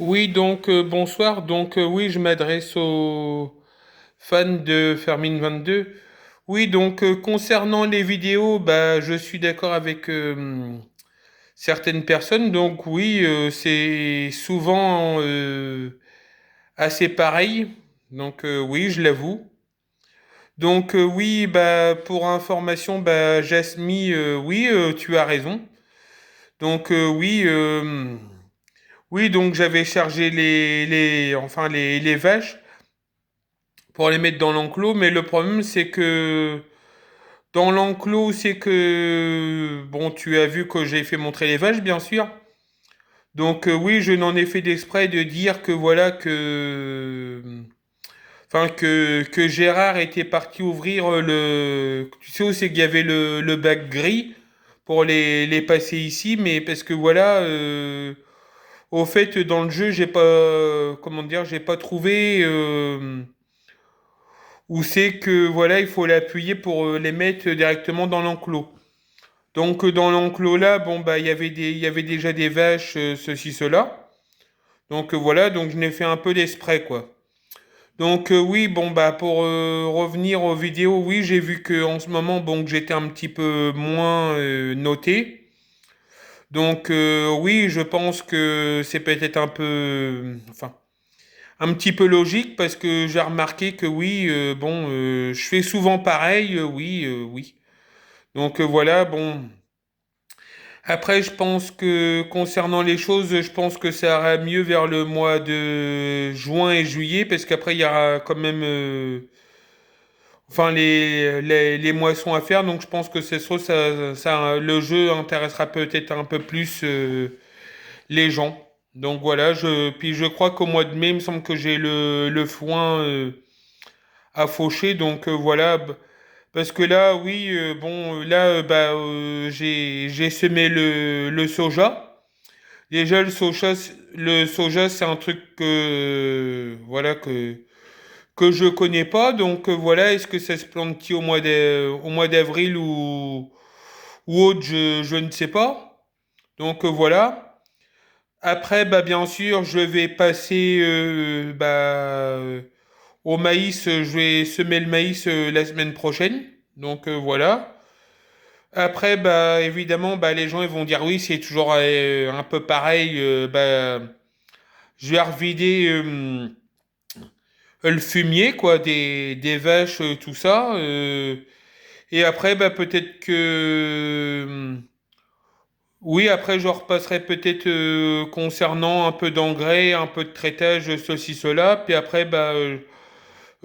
Oui, donc bonsoir. Donc oui, je m'adresse aux fans de Fermine 22. Oui, donc concernant les vidéos, bah je suis d'accord avec certaines personnes. Donc oui, c'est souvent assez pareil. Donc oui, je l'avoue. Donc oui, bah pour information, bah Jasmine, oui, tu as raison. Donc oui, donc j'avais chargé les vaches pour les mettre dans l'enclos, mais le problème c'est que dans l'enclos, c'est que bon, tu as vu que j'ai fait montrer les vaches, bien sûr. Donc oui, je n'en ai fait d'exprès de dire que voilà que Gérard était parti ouvrir le, tu sais où c'est qu'il y avait le bac gris pour les passer ici, mais parce que voilà, au fait dans le jeu j'ai pas comment dire, j'ai pas trouvé où c'est que voilà, il faut l'appuyer pour les mettre directement dans l'enclos. Donc dans l'enclos là, bon bah il y avait déjà des vaches, ceci, cela. Donc voilà, donc je n'ai fait un peu d'esprit quoi. Donc oui, bon bah pour revenir aux vidéos, oui, j'ai vu que en ce moment, bon, que j'étais un petit peu moins noté. Donc oui, je pense que c'est peut-être un peu, enfin, un petit peu logique parce que j'ai remarqué que oui, bon, je fais souvent pareil, oui. Donc voilà, bon. Après, je pense que concernant les choses, je pense que ça ira mieux vers le mois de juin et juillet parce qu'après, il y aura quand même, enfin, les moissons à faire. Donc je pense que le jeu intéressera peut-être un peu plus les gens. Donc voilà, puis je crois qu'au mois de mai, il me semble que j'ai le foin à faucher. Donc voilà. Parce que là, oui, bon, là, j'ai semé le soja. Déjà, le soja, c'est un truc voilà, que je connais pas. Donc, voilà, est-ce que ça se plante au mois d'avril ou autre, je ne sais pas. Donc, voilà. Après, bah, bien sûr, je vais passer, au maïs. Je vais semer le maïs, la semaine prochaine. Donc, voilà. Après, bah, évidemment, bah, les gens ils vont dire oui, c'est toujours un peu pareil. Je vais revider le fumier, quoi, des vaches, tout ça. Et après, bah, peut-être que oui, après, je repasserai peut-être concernant un peu d'engrais, un peu de traitage, ceci, cela. Puis après,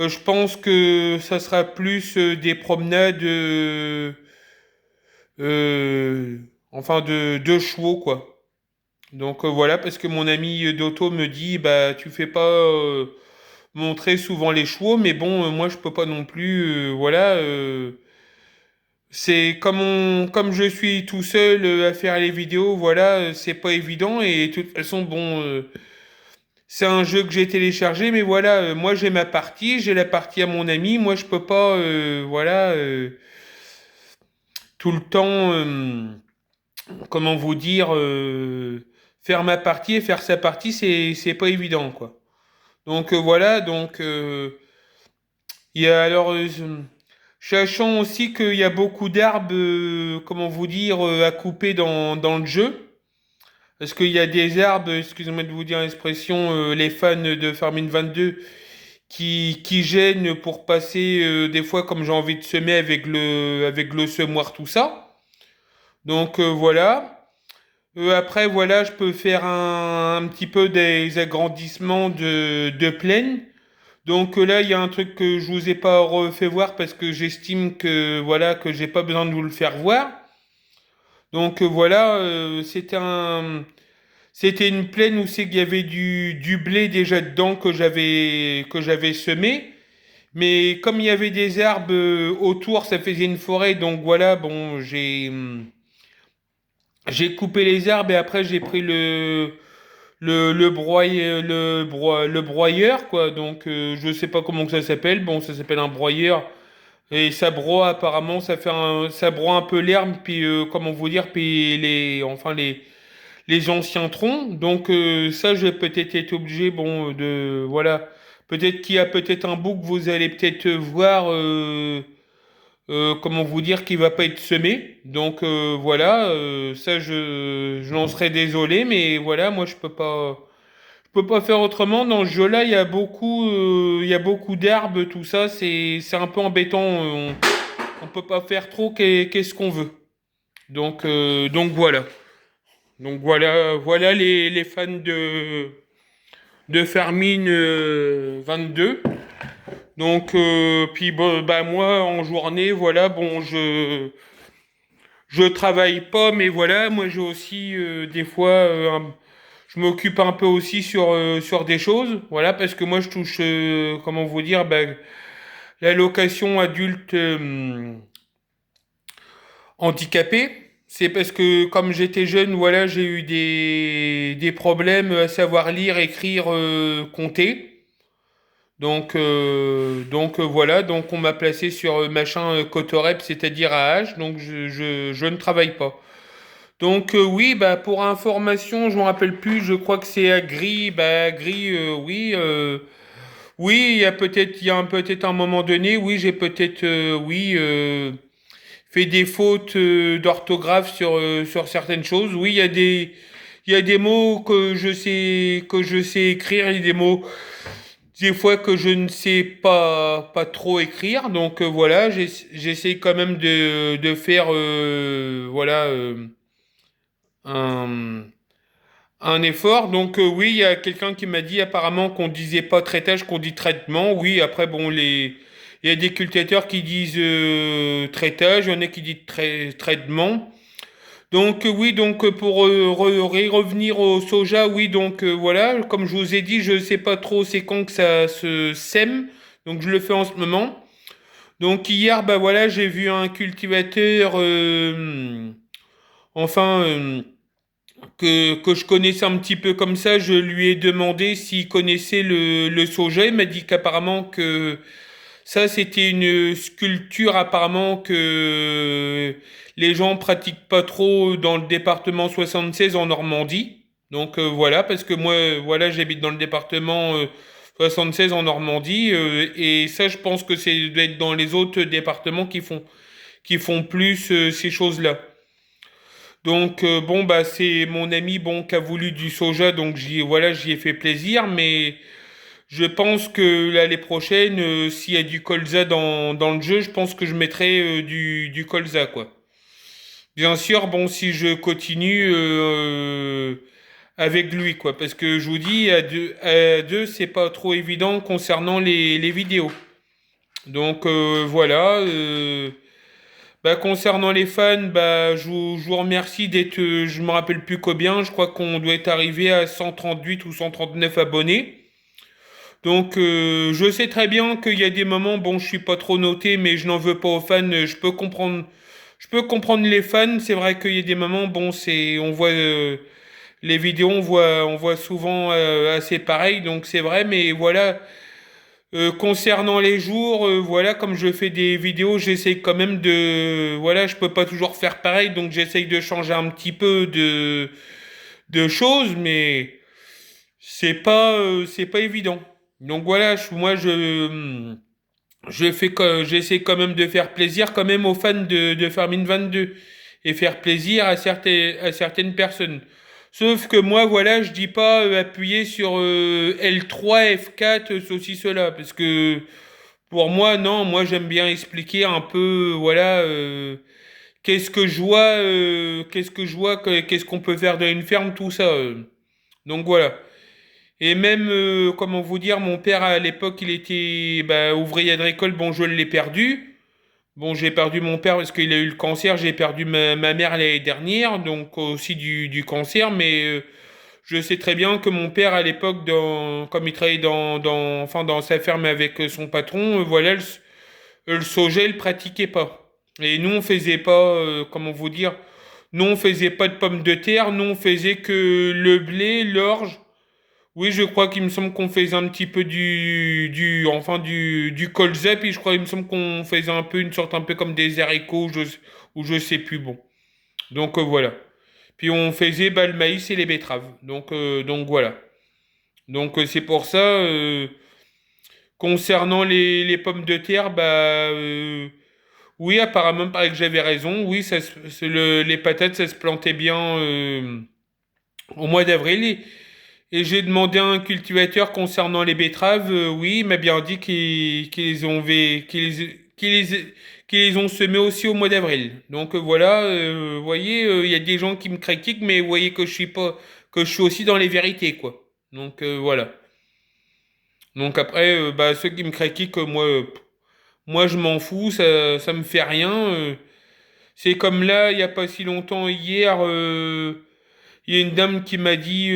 je pense que ça sera plus des promenades. Euh, enfin de chevaux quoi. Donc voilà parce que mon ami d'auto me dit bah tu fais pas montrer souvent les chevaux mais bon moi je peux pas non plus voilà c'est comme je suis tout seul à faire les vidéos voilà c'est pas évident et de toute façon bon c'est un jeu que j'ai téléchargé mais voilà moi j'ai ma partie j'ai la partie à mon ami moi je peux pas voilà tout le temps comment vous dire, faire ma partie et faire sa partie, c'est pas évident, quoi. Donc voilà, donc il y a alors, sachant aussi qu'il y a beaucoup d'arbres, comment vous dire, à couper dans le jeu. Parce qu'il y a des arbres, excusez-moi de vous dire l'expression, les fans de Farming 22 qui gênent pour passer des fois comme j'ai envie de semer avec le semoir, tout ça. Donc voilà. Après, voilà, je peux faire un petit peu des agrandissements de plaine. Donc là, il y a un truc que je vous ai pas refait voir parce que j'estime que voilà que j'ai pas besoin de vous le faire voir. Donc voilà, c'était une plaine où c'est qu'il y avait du blé déjà dedans que j'avais semé. Mais comme il y avait des arbres autour, ça faisait une forêt. Donc voilà, bon, j'ai coupé les arbres et après j'ai pris le broyeur, quoi. Donc, je sais pas comment que ça s'appelle. Bon, ça s'appelle un broyeur. Et ça broie, apparemment, ça broie un peu l'herbe, puis, comment vous dire, puis les anciens troncs. Donc ça, je vais peut-être être obligé, bon, de voilà, peut-être qu'il y a peut-être un bout que vous allez peut-être voir, comment vous dire, qui va pas être semé. Donc voilà, ça, je n'en serais désolé, mais voilà, moi, je peux pas faire autrement. Dans ce jeu-là, il y a beaucoup d'herbes, tout ça, c'est un peu embêtant. On peut pas faire trop qu'est-ce qu'on veut. Donc voilà. Donc voilà les fans de Farming 22. Donc puis bon, bah moi en journée, voilà, bon je travaille pas, mais voilà, moi j'ai aussi des fois je m'occupe un peu aussi sur des choses, voilà, parce que moi je touche comment vous dire, bah, l'allocation adulte handicapé. C'est parce que comme j'étais jeune, voilà, j'ai eu des problèmes à savoir lire, écrire, compter. Donc voilà, donc on m'a placé sur machin Cotorep, c'est-à-dire à H, donc je ne travaille pas. Donc oui, bah pour information, je me rappelle plus, je crois que c'est à Gris, bah Gris, oui, oui, il y a peut-être un moment donné, oui, j'ai peut-être, oui. Fait des fautes d'orthographe sur certaines choses. Oui, il y a des mots que je sais écrire, il y a des mots des fois que je ne sais pas trop écrire. Donc voilà, j'essaie quand même de faire voilà un un effort. Donc oui, il y a quelqu'un qui m'a dit apparemment qu'on disait pas traitage, qu'on dit traitement. Oui, après bon il y a des cultivateurs qui disent traitage, il y en a qui disent traitement. Donc oui, donc pour revenir au soja, oui, donc voilà, comme je vous ai dit, je sais pas trop c'est quand que ça se sème. Donc je le fais en ce moment. Donc hier, bah voilà, j'ai vu un cultivateur enfin que je connaissais un petit peu comme ça, je lui ai demandé s'il connaissait le soja. Il m'a dit qu'apparemment que ça, c'était une sculpture apparemment que les gens pratiquent pas trop dans le département 76 en Normandie. Donc voilà, parce que moi, voilà, j'habite dans le département 76 en Normandie, et ça, je pense que c'est doit être dans les autres départements qui font plus ces choses-là. Donc bon bah c'est mon ami bon qui a voulu du soja donc j'y ai fait plaisir mais je pense que l'année prochaine s'il y a du colza dans le jeu je pense que je mettrai du colza quoi. Bien sûr bon si je continue avec lui quoi parce que je vous dis à deux c'est pas trop évident concernant les vidéos. Donc voilà. Bah, concernant les fans, bah, je vous remercie d'être, je me rappelle plus combien, je crois qu'on doit être arrivé à 138 ou 139 abonnés. Donc, je sais très bien qu'il y a des moments, bon, je suis pas trop noté, mais je n'en veux pas aux fans, je peux comprendre les fans, c'est vrai qu'il y a des moments, bon, on voit, les vidéos, on voit souvent assez pareil, donc c'est vrai, mais voilà, concernant les jours, voilà, comme je fais des vidéos, j'essaye quand même voilà, je peux pas toujours faire pareil, donc j'essaye de changer un petit peu de choses, mais c'est pas évident. Donc voilà, j'essaie quand même de faire plaisir quand même aux fans de Farming 22 et faire plaisir à certaines personnes. Sauf que moi, voilà, je dis pas appuyer sur L3, F4, ceci, cela, parce que pour moi, non, moi j'aime bien expliquer un peu, voilà, qu'est-ce que je vois, qu'est-ce qu'on peut faire dans une ferme, tout ça. Donc voilà. Et même, comment vous dire, mon père à l'époque, il était bah, ouvrier agricole, bon, je l'ai perdu. Bon, j'ai perdu mon père parce qu'il a eu le cancer, j'ai perdu ma mère l'année dernière, donc aussi du cancer, mais je sais très bien que mon père à l'époque, comme il travaillait enfin, dans sa ferme avec son patron, voilà, le soja, il pratiquait pas. Et nous, on faisait pas, comment vous dire, nous, on faisait pas de pommes de terre, nous, on faisait que le blé, l'orge. Oui, je crois qu'il me semble qu'on faisait un petit peu enfin du colza, puis je crois qu'il me semble qu'on faisait un peu une sorte un peu comme des haricots, ou je sais plus bon. Donc voilà. Puis on faisait le maïs et les betteraves. Donc voilà. Donc c'est pour ça, concernant les pommes de terre, oui, apparemment, paraît que j'avais raison. Oui, les patates, ça se plantait bien au mois d'avril. Et j'ai demandé à un cultivateur concernant les betteraves. Oui, il m'a bien dit qu'ils ont, qu'ils les ont semées aussi au mois d'avril. Donc voilà, vous voyez, il y a des gens qui me critiquent, mais vous voyez que je suis pas, que je suis aussi dans les vérités, quoi. Donc voilà. Donc après, ceux qui me critiquent, moi je m'en fous, ça me fait rien. C'est comme là, il n'y a pas si longtemps, hier, il y a une dame qui m'a dit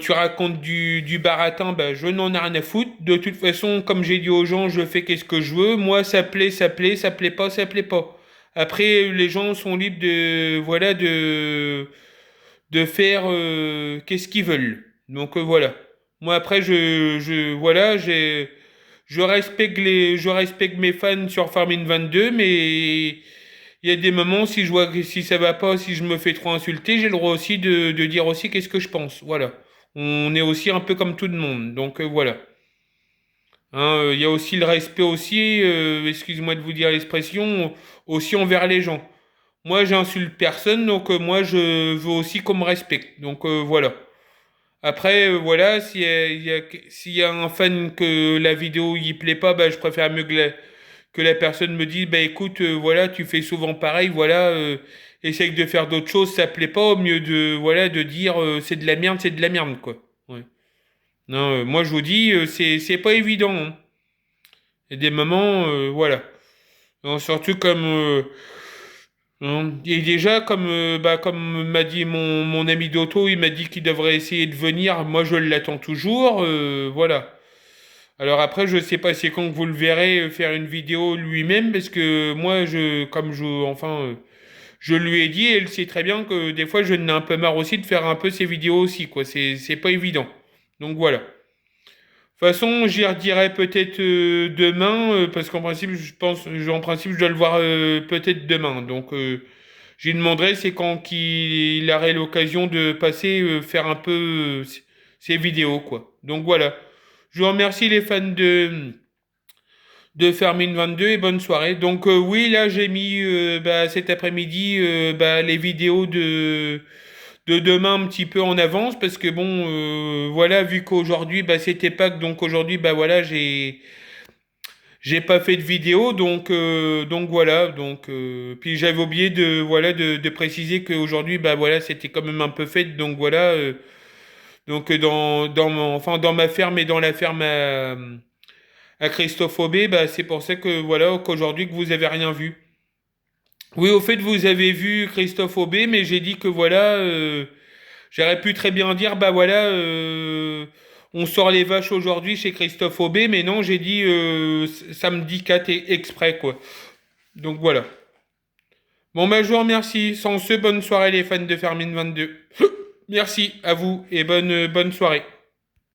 tu racontes du baratin, je n'en ai rien à foutre. De toute façon, comme j'ai dit aux gens, je fais qu'est-ce que je veux. Moi, ça plaît, ça plaît, ça plaît pas, ça plaît pas. Après, les gens sont libres de faire qu'est-ce qu'ils veulent. Donc voilà. Moi après voilà, je respecte mes fans sur Farming 22, mais il y a des moments si je vois que si ça va pas, si je me fais trop insulter, j'ai le droit aussi de dire aussi qu'est-ce que je pense. Voilà. On est aussi un peu comme tout le monde. Donc voilà. Hein, il y a aussi le respect aussi, excuse-moi de vous dire l'expression, aussi envers les gens. Moi, j'insulte personne, donc moi, je veux aussi qu'on me respecte. Donc voilà. Après, voilà, s'il y a un fan que la vidéo y plaît pas, je préfère mieux que la personne me dise, écoute, voilà, tu fais souvent pareil, voilà, essaye de faire d'autres choses, ça plaît pas, au mieux voilà, de dire, c'est de la merde, quoi. Ouais. Non, moi je vous dis, c'est pas évident, hein. Il y a des moments, voilà. Non, surtout comme, et déjà, comme m'a dit mon ami d'auto, il m'a dit qu'il devrait essayer de venir. Moi, je l'attends toujours. Voilà. Alors après, je sais pas si c'est quand que vous le verrez faire une vidéo lui-même, parce que moi, je lui ai dit, et elle sait très bien que des fois, je n'ai un peu marre aussi de faire un peu ces vidéos aussi, quoi. C'est pas évident. Donc voilà. De toute façon, j'y redirai peut-être demain, parce qu'en principe, en principe, je dois le voir peut-être demain. Donc, j'y demanderai, c'est quand qu'il aurait l'occasion de passer faire un peu ses vidéos, quoi. Donc voilà. Je vous remercie les fans de Fermine 22 et bonne soirée. Donc oui, là j'ai mis cet après-midi les vidéos de demain un petit peu en avance parce que bon voilà, vu qu'aujourd'hui c'était Pâques, donc aujourd'hui voilà, j'ai pas fait de vidéo, donc voilà, puis j'avais oublié de préciser qu'aujourd'hui voilà, c'était quand même un peu fête, donc voilà, dans ma ferme et dans la ferme à Christophe Aubé, c'est pour ça que voilà, qu'aujourd'hui que vous avez rien vu. Oui, au fait, vous avez vu Christophe Aubé, mais j'ai dit que voilà, j'aurais pu très bien dire, voilà, on sort les vaches aujourd'hui chez Christophe Aubé, mais non, j'ai dit samedi 4 exprès, quoi. Donc voilà. Bon, je vous remercie. Sans ce, bonne soirée les fans de Fermine 22. Merci à vous et bonne soirée.